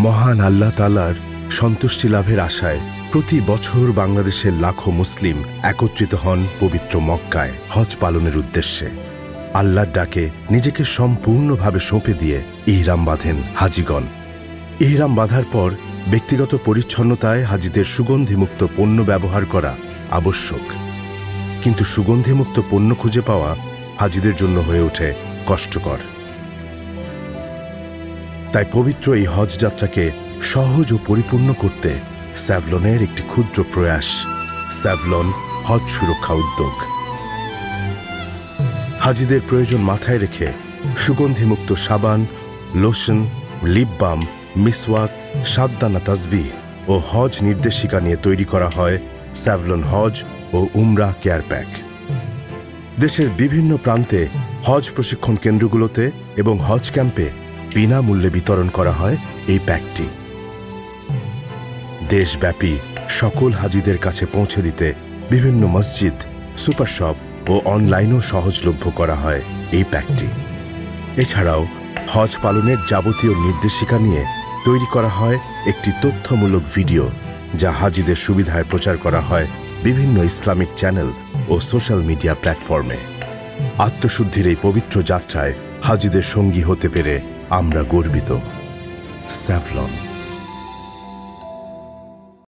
মহান আল্লাহ তাআলার সন্তুষ্টি লাভের আশায় প্রতি বছর বাংলাদেশের লাখো মুসলিম একত্রিত হন পবিত্র মক্কায় হজ পালনের উদ্দেশ্যে। আল্লাহর ডাকে নিজেকে সম্পূর্ণভাবে সঁপে দিয়ে ইহরাম বাঁধেন হাজিগণ। ইহরাম বাঁধার পর ব্যক্তিগত পরিচ্ছন্নতায় হাজিদের সুগন্ধিমুক্ত পণ্য ব্যবহার করা আবশ্যক, কিন্তু সুগন্ধিমুক্ত পণ্য খুঁজে পাওয়া হাজিদের জন্য হয়ে ওঠে কষ্টকর। তাই পবিত্র এই হজ যাত্রাকে সহজ ও পরিপূর্ণ করতে স্যাভলনের একটি ক্ষুদ্র প্রয়াস, স্যাভলন হজ সুরক্ষা উদ্যোগ। হাজিদের প্রয়োজন মাথায় রেখে সুগন্ধিমুক্ত সাবান, লোশন, লিপ বাম, মিসওয়াক, সাতদানা তাসবিহ ও হজ নির্দেশিকা নিয়ে তৈরি করা হয় স্যাভলন হজ ও উমরাহ কেয়ার প্যাক। দেশের বিভিন্ন প্রান্তে হজ প্রশিক্ষণ কেন্দ্রগুলোতে এবং হজ ক্যাম্পে বিনামূল্যে বিতরণ করা হয় এই প্যাকটি। দেশব্যাপী সকল হাজিদের কাছে পৌঁছে দিতে বিভিন্ন মসজিদ, সুপার শপ ও অনলাইনও সহজলভ্য করা হয় এই প্যাকটি। এছাড়াও হজ পালনের যাবতীয় নির্দেশিকা নিয়ে তৈরি করা হয় একটি তথ্যমূলক ভিডিও, যা হাজিদের সুবিধায় প্রচার করা হয় বিভিন্ন ইসলামিক চ্যানেল ও সোশ্যাল মিডিয়া প্ল্যাটফর্মে। আত্মশুদ্ধির এই পবিত্র যাত্রায় হাজিদের সঙ্গী হতে পেরে আমরা গর্বিত। স্যাভলন।